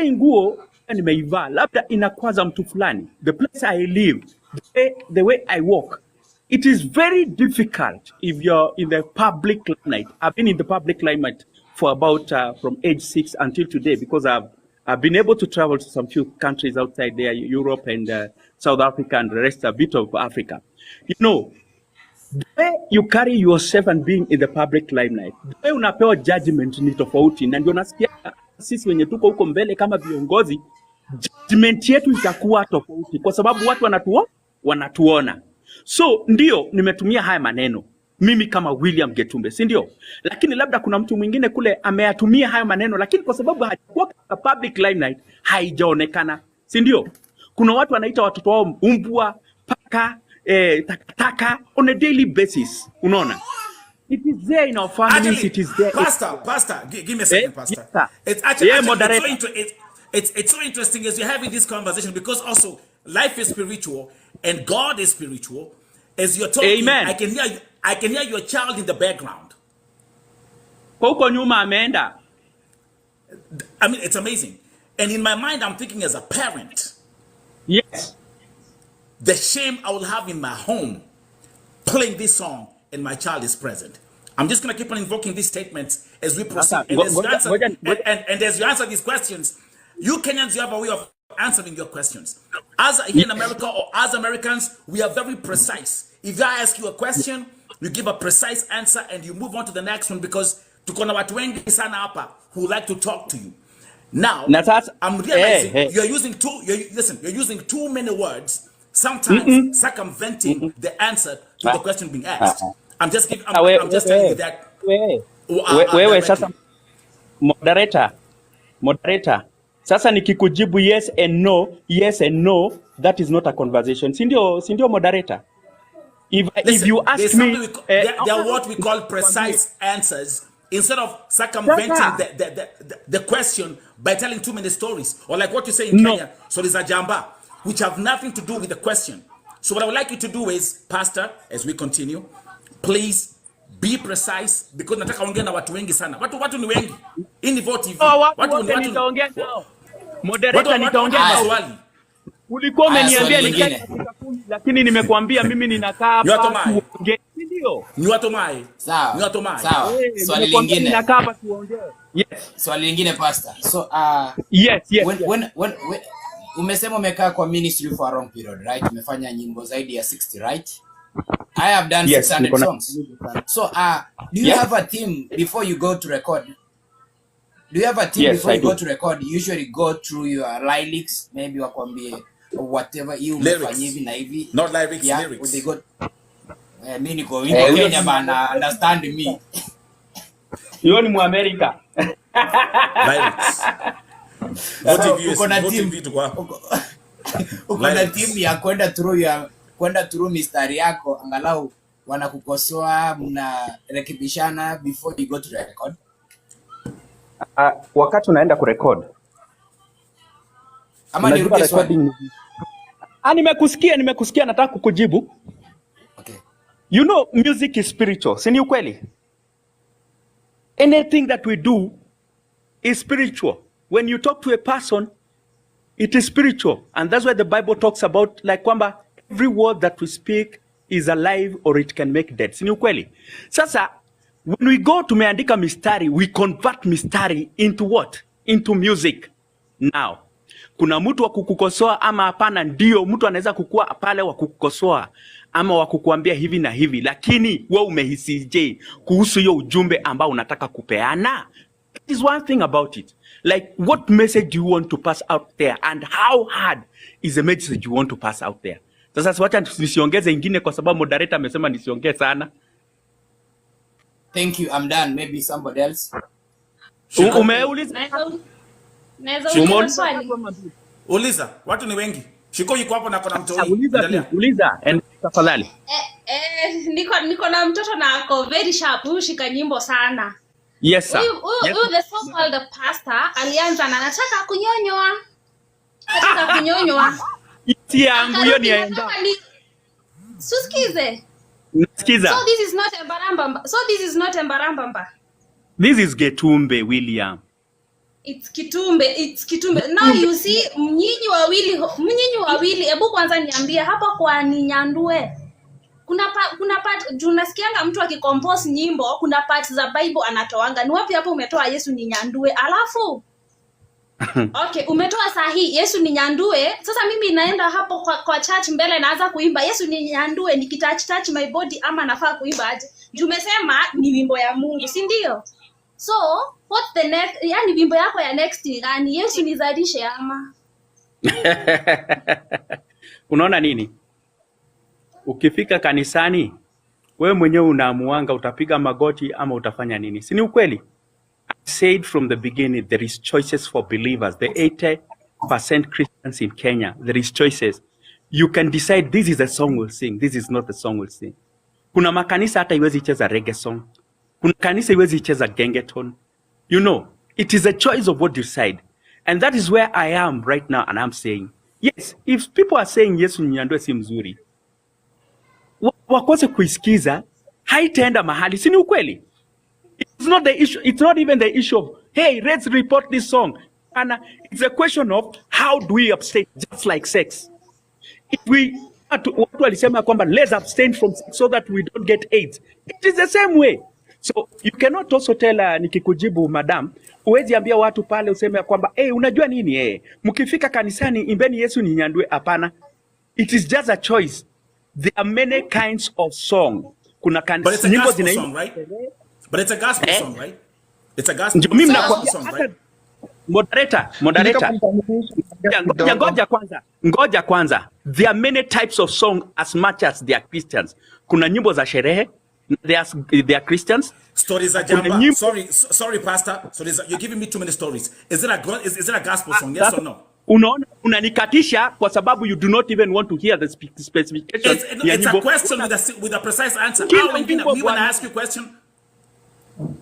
nguo nimeivaa labda inakwaza mtu fulani. The place I live, the way I walk, it is very difficult if you're in the public climate. I've been in the public climate for about from age 6 until today because I've been able to travel to some few countries outside there, Europe and South Africa and the rest, a bit of Africa. You know, the way you carry yourself and being in the public limelight, the way unapewa judgment ni tofauti, na ndio nasikia sisi wenye tuko huko mbele kama viongozi, judgment yetu itakuwa tofauti kwa sababu watu wanatuona. So ndio nimetumia haya maneno mimi kama William Getumbe, si ndio? Lakini labda kuna mtu mwingine kule ameyatumia haya maneno, lakini kwa sababu hajakuwa katika public limelight haijaonekana, si ndio? Kuna watu wanaita watoto wao umbwa, paka, takataka on a daily basis. Unaona? It is there in our families. Actually, it is there. Pastor, give me a second, Pastor. Yes, it's actually, moderator. It's so interesting as you're having this conversation, because also life is spiritual and God is spiritual. As you're talking, Amen. I can hear your child in the background. Huko nyuma ameenda. I mean, it's amazing. And in my mind, I'm thinking as a parent, yes, the shame I will have in my home playing this song and my child is present. I'm just going to keep on invoking these statements as we proceed. And as you answer these questions, you Kenyans, you have a way of answering your questions. As here in America, or as Americans, we are very precise. If I ask you a question, you give a precise answer and you move on to the next one, because tuko na watu wengi sana hapa who like to talk to you. Now, I'm realizing you're using you're using too many words, sometimes circumventing the answer to the question being asked. I'm just telling you that. Sasa moderator. Sasa nikikujibu yes and no, that is not a conversation. Sindio moderator. If you ask me, they are what we call precise answers, instead of circumventing the question by telling too many stories, or like what you say in Kenya, stories za jamba, which have nothing to do with the question. So what I would like you to do is, Pastor, as we continue, please be precise, because nataka ongea na watu wengi sana. Watu ni wengi. Ini vote hivi. Watu nitaongea nao. Moderator nitaongea nao. Swali. Ulikuwa umeniambia nikae, lakini nimekuambia mimi ninakaa hapa tuongee, ndio? Ni watu mai. Sawa. Swali lingine. Ninakaa hapa tuongee. Yes. Swali lingine, Pastor. So yes. When umesema umekaa kwa ministry for a long period, right? Umefanya nyimbo zaidi ya 60, right? I have done 600 songs. So do you have a team before you go to record? Do you have a team before you go to record? You usually go through your lyrics, maybe wakwambie whatever you umefanya hivi na hivi. Not lyrics, lyrics. They go mimi niko Kenya bana, understand me. Hiyo ni Muamerika. Lyrics. Uko na team ya kwenda through mistari yako, angalau wanakukosoa, mnarekebishana before you go to record. Wakati unaenda kurecord. Ama nirudie swali. Nimekusikia nataka kukujibu. Okay. You know, music is spiritual. Si ni ukweli? Anything that we do is spiritual. When you talk to a person, it is spiritual. And that's why the Bible talks about, like kwamba, every word that we speak is alive or it can make dead. Si ni ukweli? Sasa, when we go tumeandika mistari, we convert mistari into what? Into music. Now, kuna mtu wa kukukosoa ama hapana? Ndio, mtu anaweza kukua pale wa kukukosoa ama wa kukuambia hivi na hivi, lakini wewe umehisije kuhusu hiyo ujumbe ambao unataka kupeana? That is one thing about it. Like, what message do you want to pass out there, and how hard is the message you want to pass out there? Sasa wacha nisiongeze ingine kwa sababu moderator amesema nisiongee sana. Thank you, I'm done. Maybe somebody else. Umeuliza? Uliza, watu ni wengi. Shiko yuko hapo na kuna mtoto. Uliza, and tafadhali. Niko na mtoto na ako very sharp, shika nyimbo sana. Yes sir. Huyu the so called pastor alianza na nataka kunyonywa. Nataka kunyonywa. Iti yangu hiyo ni aenda. Susikize. Nasikiza. So this is not embarambamba. This is Getumbe, William. It's Kitumbe. Now you see, mnyinyi wawili, hebu kwanza niambie hapa kwa Ninyandue. Kuna part tunasikianga mtu akicompose nyimbo, kuna part za Bible anatoanga. Ni wapi hapo umetoa Yesu Ninyandue? Alafu Okay, umetoa sahihi Yesu Ninyandue. Sasa mimi naenda hapo kwa church mbele naanza kuimba Yesu Ninyandue nikitouch my body ama nafaa kuimba aje? Umesema ni wimbo ya Mungu, si ndio? So, what's the next? Yani wimbo yako ya next ni gani? Yesu nizalishe ama? Unaona nini? Ukifika kanisani, wewe mwenyewe unaamuanga utapiga magoti ama utafanya nini. Si ni ukweli? I said from the beginning, there is choices for believers. The 80% Christians in Kenya, there is choices. You can decide this is a song we'll sing, this is not a song we'll sing. Kuna makanisa hata iwezi cheza reggae song. Kuna kanisa iwezi cheza gengeton. You know, it is a choice of what you decide. And that is where I am right now and I'm saying, yes, if people are saying Yesu Ninyandue si mzuri, wakose kuisikiza, haitaenda mahali, si ni ukweli? It's not the issue. It's not even the issue of, hey, let's report this song. And it's a question of how do we abstain, just like sex. If we, watu walisema kwamba let's abstain from sex so that we don't get AIDS. It is the same way. So you cannot also tell, nikikujibu madam, uwezi ambia watu pale useme kwamba, hey, unajua nini, mkifika kanisani imbeni Yesu Ninyandue. Hapana. It is just a choice. There are many kinds of song. Kuna but it's a gospel song, right? But it's a gospel song, right? It's a gospel song, right? Moderator. Ngoja kwanza. There are many types of song as much as they are Christians. Kuna nyimbo za sherehe. They are Christians. Stories za jamba. Sorry, Pastor. So you're giving me too many stories. Is it a gospel song? Yes or no? Unaona unanikatisha kwa sababu you do not even want to hear the specifications. It's a question with a precise answer. When I ask you a question.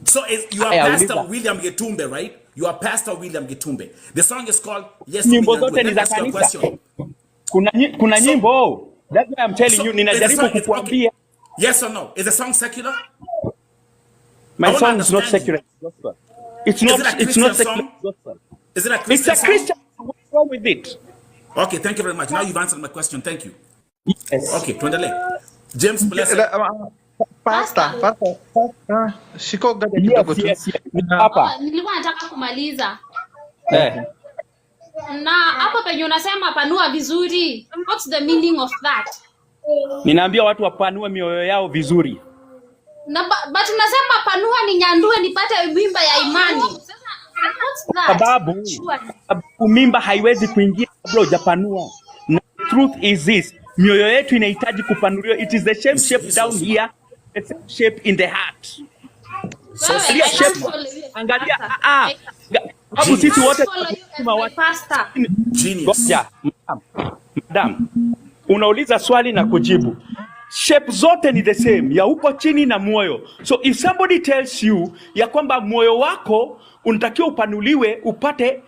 So you are Pastor William Getumbe, right? You are Pastor William Getumbe. The song is called Yes Ninyandue. That's your question. Kuna nyimbo. That's why I'm telling you, ninajaribu kukuambia. Yes or no? Is the song secular? My song is not secular. It's not secular. Is it a Christian song? It's a Christian. What's wrong with it? Okay, thank you very much. Now you've answered my question. Thank you. Yes. Okay, tuendelee. James, bless Pastor. Shiko gaja kidogo tu. Nilikuwa nataka kumaliza. Na hapa penye unasema panua vizuri. What's the meaning of that? Ninaambia watu wapanue mioyo yao vizuri. Na but unasema panua ninyandue nipate mimba ya imani. What's that? Sababu mimba haiwezi kuingia kabla hujapanua. Truth is this. Mioyo yetu inahitaji kupanuliwa. It is the same shape down here, the same shape in the heart. So angalia hapo sisi wote tunasema watu genius. Madam, unauliza swali na kujibu. Shape zote ni the same, ya uko chini na moyo. So if somebody tells you ya kwamba moyo wako unatakiwa upanuliwe upate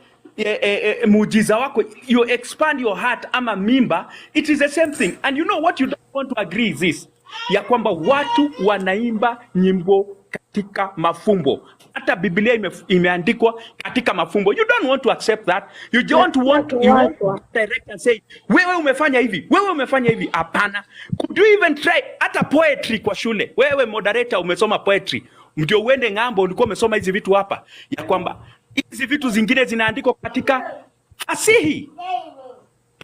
muujiza wako, you expand your heart ama mimba, it is the same thing. And you know what you don't want to agree is this, ya kwamba watu wanaimba nyimbo katika mafumbo. Hata Biblia imeandikwa katika mafumbo. You don't want to accept that. You don't want to direct and say, wewe umefanya hivi, wewe umefanya hivi. Hapana. Could you even try hata poetry kwa shule? Wewe moderator umesoma poetry. Ndio uende ng'ambo ulikuwa umesoma hizi vitu hapa. Ya kwamba hizi vitu zingine zinaandikwa katika fasihi.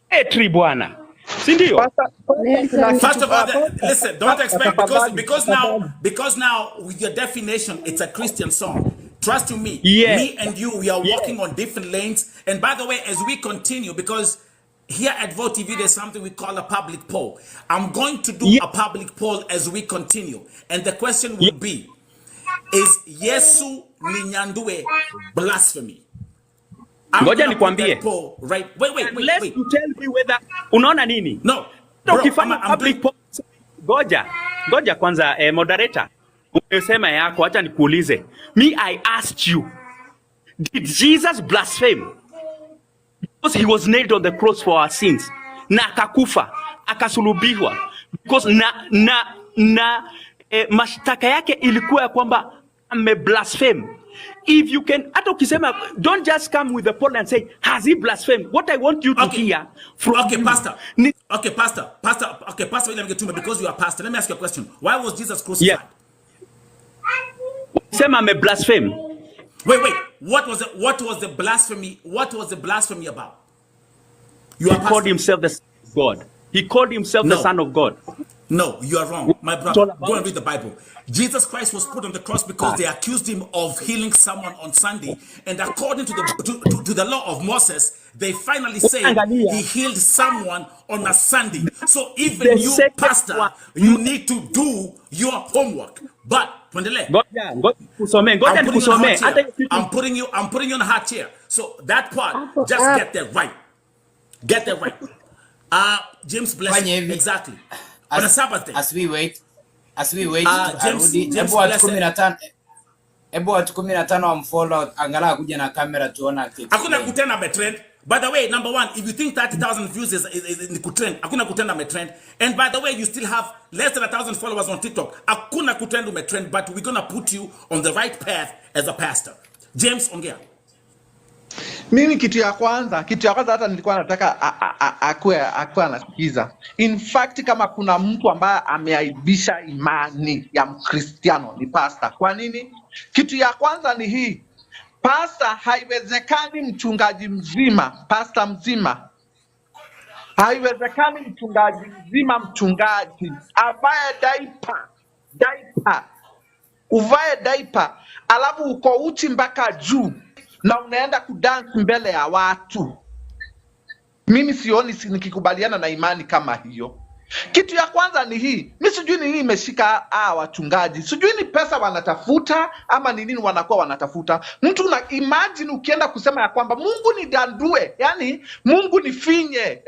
Poetry bwana. Sindio? First of all, listen, don't expect because now with your definition, it's a Christian song. Trust me, me and you, we are walking on different lanes. And by the way, as we continue, because here at Vote TV, there's something we call a public poll. I'm going to do a public poll as we continue. And the question will be, is Yesu Ninyandue blasphemy? Ngoja nikwambie. Right. Wait. Let's tell me whether unaona nini? No. Ukifanya public poll. Ngoja kwanza moderator. Umesema yako, acha nikuulize. Me, I asked you, did Jesus blaspheme? Because he was nailed on the cross for our sins. Na akakufa, akasulubiwa. Because mashtaka yake ilikuwa ya kwamba ameblaspheme. If you can, hata ukisema, don't just come with the poll and say, has he blasphemed? What I want you to hear from Pastor. Pastor William Getumbe, because you are pastor, let me ask you a question. Why was Jesus crucified? Sema ame blaspheme. Wait. What was the blasphemy? What was the blasphemy about? He called himself the Son of God. He called himself the Son of God. No, you are wrong, my brother. Go and read the Bible. Jesus Christ was put on the cross because they accused him of healing someone on Sunday, and according to the law of Moses, they finally say he healed someone on a Sunday. So even you, pastor, you need to do your homework. But I'm putting you on a hard chair. So that part, just get that right. Get that right. James bless you. Exactly. On a Sabbath day. As we wait, James watu 15 wamfollow angalau kuja na kamera tuona kitu. Hakuna kutenda metrend. By the way, number one, if you think 30,000 views is in the kutrend, hakuna kutenda metrend. And by the way, you still have less than 1,000 followers on TikTok. Hakuna kutenda metrend, but we're gonna put you on the right path as a pastor. James, ongea. Mimi kitu ya kwanza hata nilikuwa nataka akue anasikiza. In fact, kama kuna mtu ambaye ameaibisha imani ya Mkristiano ni pastor. Kwa nini? Kitu ya kwanza ni hii. Pastor, haiwezekani mchungaji mzima, pastor mzima. Haiwezekani mchungaji avae diaper. Uvae diaper, alafu uko uchi mpaka juu na unaenda kudance mbele ya watu. Mimi sioni nikikubaliana na imani kama hiyo. Kitu ya kwanza ni hii. Mimi sijui ni nini imeshika wachungaji. Sijui ni pesa wanatafuta ama ni nini wanakuwa wanatafuta. Mtu na imagine ukienda kusema ya kwamba Mungu ni dandue, yani Mungu ni finye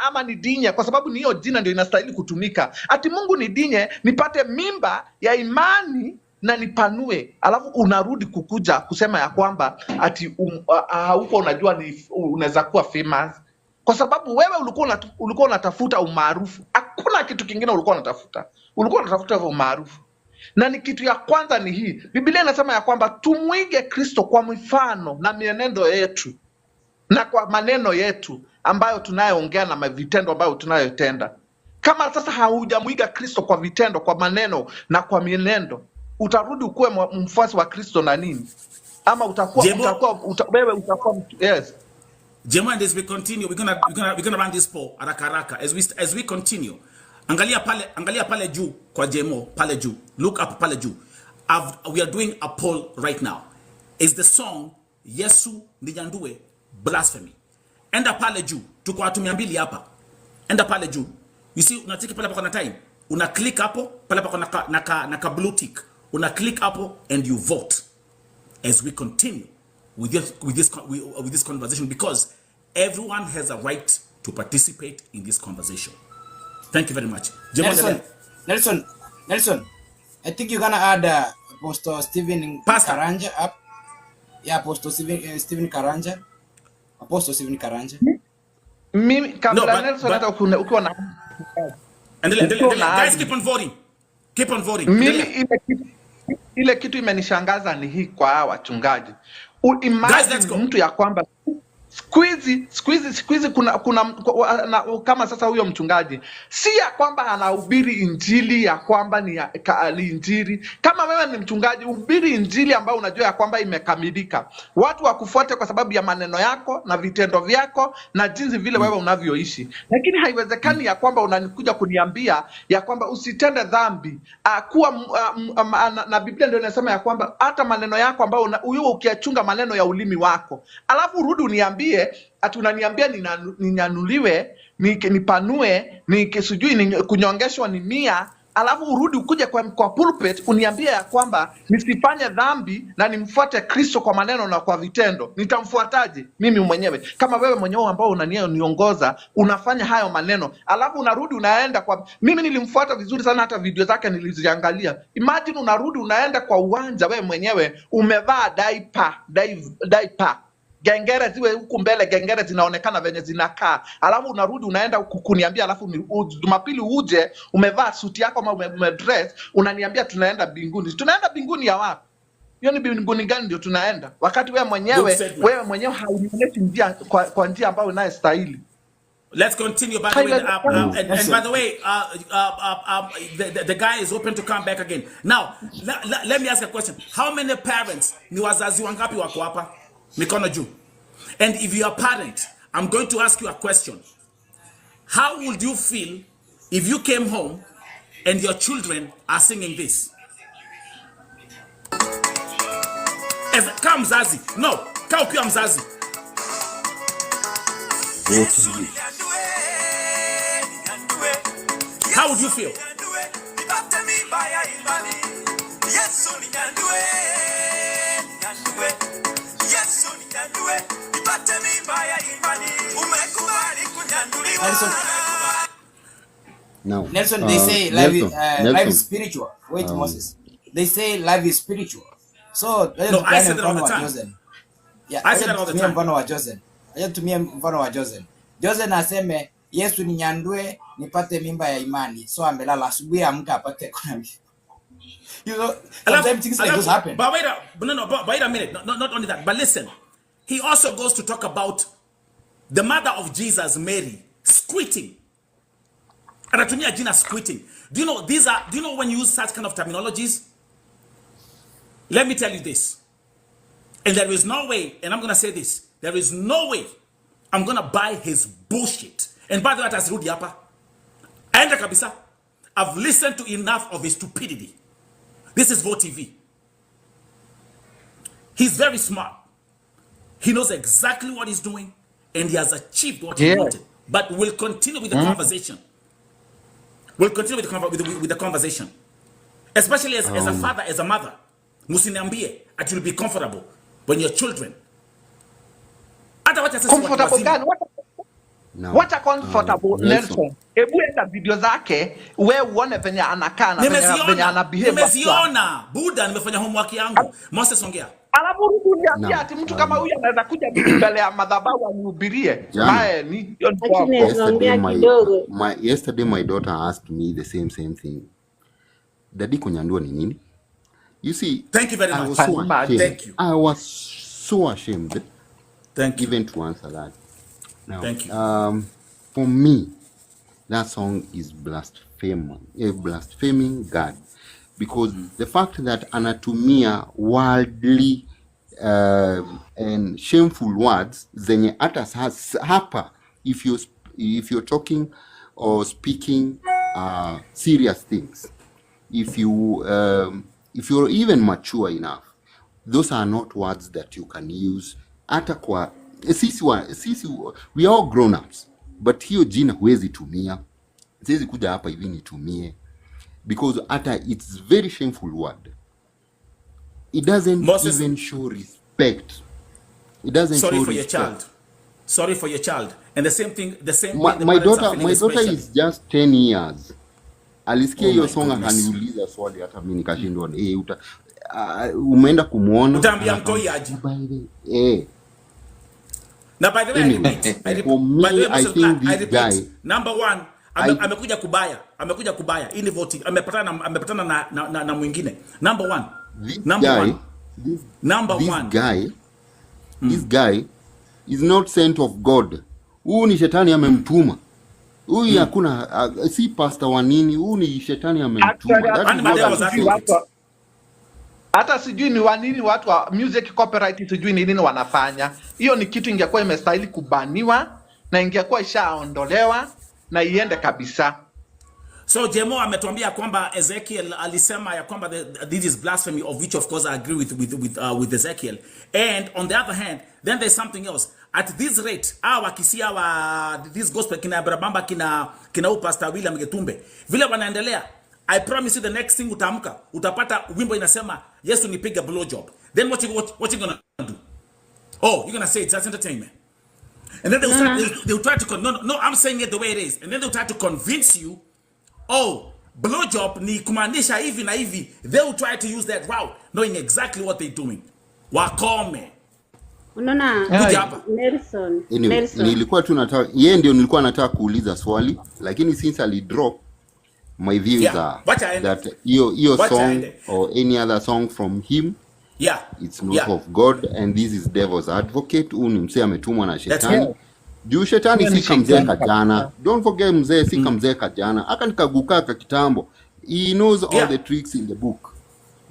ama ni dinye, kwa sababu ni hiyo jina ndio inastahili kutumika. Ati Mungu ni dinye, nipate mimba ya imani na nipanue, alafu unarudi kukuja kusema ya kwamba ati huko unajua ni unaweza kuwa famous, kwa sababu wewe ulikuwa unatafuta umaarufu. Hakuna kitu kingine ulikuwa unatafuta umaarufu. Na ni kitu ya kwanza ni hii. Biblia inasema ya kwamba tumuige Kristo kwa mifano na mienendo yetu na kwa maneno yetu ambayo tunayoongea na vitendo ambayo tunayotenda. Kama sasa haujamuiga Kristo kwa vitendo, kwa maneno na kwa mienendo, utarudi ukuwe mfuasi wa Kristo na nini? Ama utakuwa yes. Jemo, as we continue, we're gonna run this poll haraka as we continue. Angalia pale juu kwa Jemo, pale juu. Look up pale juu. We are doing a poll right now. Is the song Yesu Ninyandue blasphemy? Enda pale juu. Tuko watu 200 hapa. Enda pale juu. You see, unatiki pale pako na time. Una click hapo, pale pako naka blue tick. Una click hapo and you vote as we continue with this conversation, because everyone has a right to participate in this conversation. Thank you very much. Nelson, I think you're gonna add Apostle Stephen Karanja up. Yeah, Apostle Stephen Karanja. Apostle Stephen Karanja. Mimi kabla Nelson hata ukiwa na guys, keep on voting. Keep on voting. Mimi ile kitu imenishangaza ni hii kwa wachungaji. Imagine mtu ya kwamba squeeze kuna kama sasa huyo mchungaji si ya kwamba anahubiri injili ya kwamba ni injili. Kama wewe ni mchungaji, uhubiri injili ambayo unajua ya kwamba imekamilika, watu wakufuate kwa sababu ya maneno yako na vitendo vyako na jinsi vile wewe unavyoishi. Lakini haiwezekani ya kwamba unakuja kuniambia ya kwamba usitende dhambi, na Biblia ndio inasema ya kwamba hata maneno yako ambayo ukiachunga maneno ya ulimi wako, alafu rudi uniambie ati unaniambia ninyanuliwe, nipanue, nikisujui kunyongeshwa ni 100, alafu urudi ukuje kwa pulpit uniambia ya kwamba nisifanye dhambi na nimfuate Kristo kwa maneno na kwa vitendo. Nitamfuataje mimi mwenyewe kama wewe mwenyewe ambao unaniongoza unafanya hayo maneno, alafu unarudi unaenda kwa mimi nilimfuata vizuri sana, hata video zake niliziangalia. Imagine unarudi unaenda kwa uwanja wewe mwenyewe umevaa diaper, gengere ziwe huku mbele, gengere zinaonekana venye zinakaa, alafu unarudi unaenda kuniambia, alafu Jumapili uje umevaa suti yako ama umedress unaniambia tunaenda mbinguni. Tunaenda mbinguni ya wapi? Hiyo ni mbinguni gani ndio tunaenda? Wakati wewe mwenyewe haunionyeshi njia kwa njia ambayo unayostahili. Let's continue. By the way, and by the way, the guy is open to come back again. Now, let me ask a question. How many parents ni wazazi wangapi wako hapa? Mikono juu. And if you are a parent, I'm going to ask you a question. How would you feel if you came home and your children are singing this? Kaa mzazi. No, kaa ukiwa mzazi. How would you feel? Nelson, they say life is spiritual. Wait, Moses. They say life is spiritual. So, no, I say that all the time. Yeah, I say that all the time. Tumia mfano wa Joseph. Joseph aseme Yesu ninyandue nipate mimba ya imani. So amelala asubuhi amka apate kuna. You know, sometimes things like this happen. But wait a minute. Not only that, but listen. He also goes to talk about the mother of Jesus, Mary, squirting. Anatumia jina squirting. Do you know when you use such kind of terminologies? Let me tell you this. And there is no way, and I'm going to say this, there is no way I'm going to buy his bullshit. And by the way, that's Rudi hapa. Aenda kabisa. I've listened to enough of his stupidity. This is Vote TV. He's very smart. He knows exactly what he's doing, and he has achieved what he wanted. But we'll continue with the conversation. We'll continue with the conversation. Especially as a father, as a mother. Musiniambie, it will be comfortable when your children. Comfortable gani? What a comfortable Nelson. Hebu enda video zake wewe uone venye anakaa na venye anabehave. Nimeziona. Buda nimefanya homework yangu. Moses ongea. Alafu niambia ati mtu kama huyu anaweza kuja mbele ya madhabahu anihubirie. Ni yesterday my daughter asked me the same thing. Daddy kunyandua ni nini? You see, thank you very much. Thank you. I was so ashamed. Thank you. Even to answer that. Now, thank you. For me, that song is blaspheming God, because the fact that anatumia worldly and shameful words zenye hata hapa if you're talking or speaking serious things, if you're even mature enough, those are not words that you can use. Hata kwa sisi we are all grown ups, but hiyo jina huwezi tumia. Siwezi kuja hapa hivi nitumie, because hata it's very shameful word. It doesn't even show respect. It doesn't show respect. Sorry for your child. And the same thing my daughter is just 10 years. Alisikia hiyo song akaniuliza swali hata mimi nikashindwa umeenda kumuona utaambia mtoi aje. Now, by the way, I think this guy, number one, amekuja kubaya. Ini voting, amepatana na mwingine. Number one. This guy is not sent of God. Huyu ni shetani amemtuma. Huyu hakuna si pastor wa nini, huyu ni shetani amemtuma. Hata sijui ni wanini watu wa music copyright sijui ni nini wanafanya. Hiyo ni kitu ingekuwa imestahili kubaniwa na ingekuwa ishaondolewa na iende kabisa. So Jemo ametuambia kwamba Ezekiel alisema ya kwamba this is blasphemy, of which of course I agree with Ezekiel. And on the other hand, then there's something else. At this rate, wakisia this gospel kina Brabamba kina Pastor William Getumbe. Vile wanaendelea, I promise you the next thing utaamka, utapata wimbo inasema Yesu nipiga blow job. Then what you gonna do? Oh, you're gonna say it's just entertainment. And then they'll try to no, I'm saying it the way it is. And then they'll try to convince you, oh, blow job ni kumaanisha hivi na hivi. They'll try to use that route, knowing exactly what they're doing. Wakome. Unaona Nelson. Nilikuwa tu nataka nilikuwa nataka kuuliza swali, lakini since ali drop, my views are that your song or any other song from him, it's not of God, and this is devil's advocate. Mse ametumwa na shetani. Juu shetani si kamzee kajana. Don't forget mzee si kamzee kajana. Aka nikagukaka kitambo. He knows all the tricks in the book.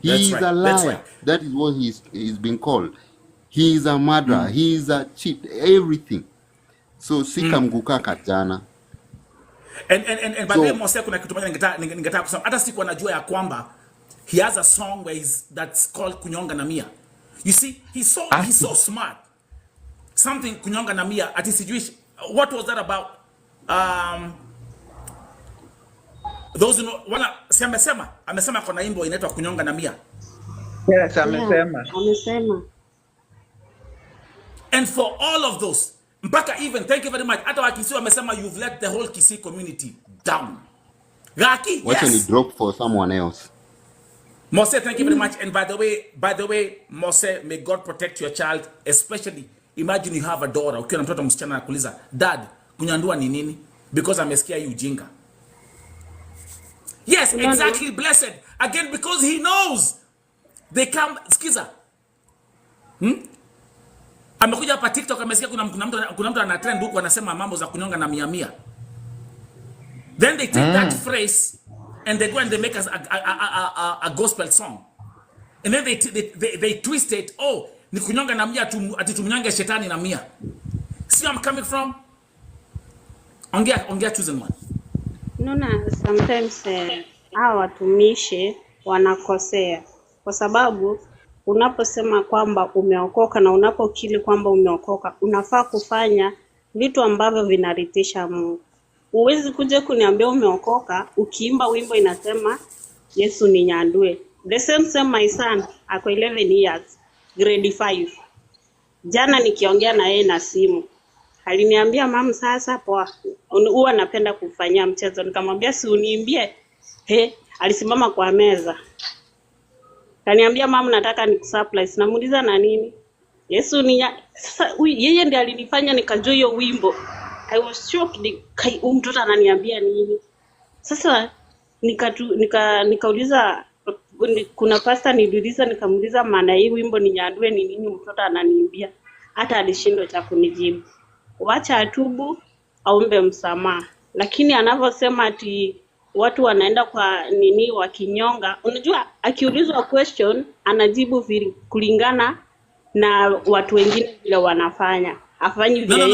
He is a liar. That is what he's been called. He is a murderer. He is a cheat. Everything. So si kamgukaka jana. And by the way, Mose kuna kitu moja ningetaka kusema. Hata siku anajua ya kwamba he has a song that's called Kunyonga na Mia. You see, he's so smart. Something Kunyonga na Mia. Ati sijui, what was that about? Those who know, wala si amesema kuna imbo inaitwa Kunyonga na Mia. Yes, amesema. And for all of those, mpaka even, thank you very much, hata wakisi wamesema you've let the whole Kisii community down. Gaki, what can you drop for someone else? Mose, thank you very much. And by the way, Mose, may God protect your child, especially imagine you have a daughter, ukiwa na mtoto msichana anakuuliza, dad, kunyandua ni nini? Because amesikia you ujinga. Yes, exactly, blessed. Again, because he knows. They come, skiza. Amekuja hapa TikTok amesikia kuna mtu ana trend huko anasema mambo za kunyonga na mia. Then they take that phrase and they go and they make a gospel song. And then they twist it. Oh, ni kunyonga na mia ati tumnyonge shetani na mia. See where I'm coming from? Ongea chosen one. Unaona, sometimes hawa watumishi wanakosea kwa sababu unaposema kwamba umeokoka na unapokiri kwamba umeokoka, unafaa kufanya vitu ambavyo vinaridhisha Mungu. Uwezi kuja kuniambia umeokoka ukiimba wimbo inasema Yesu ninyandue. The same my son ako 11 years, grade 5. Jana nikiongea na yeye na simu, aliniambia mama, sasa poa, huwa napenda kufanyia mchezo. Nikamwambia si uniimbie. Alisimama kwa meza. Kaniambia mama, nataka nikusurprise. Namuuliza na nini? Yesu ni sasa yeye ndiye alinifanya nikajua hiyo wimbo. I was shocked, mtoto ananiambia nini? Sasa nikauliza, kuna pastor niliuliza, nikamuuliza maana hii wimbo Ninyandue ni nini, mtoto ananiambia. Hata alishindwa cha kunijibu. Wacha atubu, aombe msamaha. Lakini anavyosema ati watu wanaenda kwa nini wakinyonga, unajua akiulizwa question anajibu kulingana na watu wengine vile wanafanya. Afanyi vile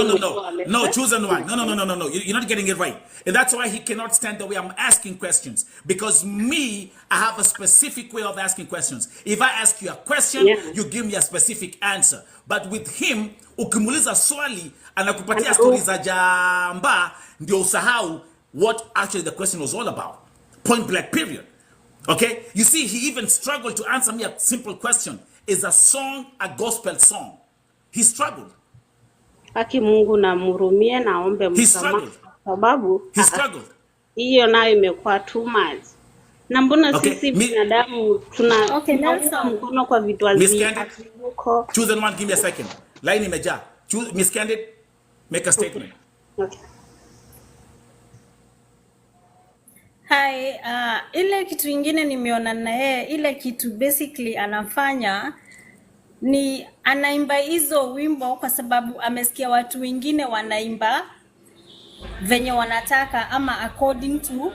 No, chosen one. No. You're not getting it right. And that's why he cannot stand the way I'm asking questions. Because me, I have a specific way of asking questions. If I ask you a question, you give me a specific answer. But with him, ukimuliza swali, anakupatia stories za jamba, ndio usahau what actually the question was all about. Point blank, period. Okay? You see, he even struggled to answer me a simple question. Is a song a gospel song? He struggled. Haki Mungu na mhurumie na aombe msamaha sababu hiyo nayo imekuwa too much. Na mbona sisi binadamu tuna mkono kwa vitu huko. Choose one, give me a second. Line imejaa. Miss Candid, make a statement. Okay. Hi, ile kitu ingine nimeona na yeye, ile kitu basically anafanya ni anaimba hizo wimbo kwa sababu amesikia watu wengine wanaimba venye wanataka ama according to,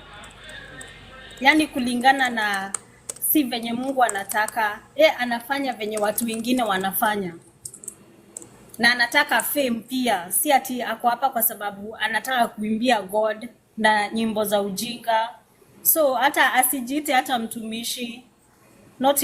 yani kulingana na si venye Mungu anataka. Anafanya venye watu wengine wanafanya. Na anataka fame pia, si ati ako hapa kwa sababu anataka kuimbia God na nyimbo za ujinga. So hata asijite hata mtumishi, not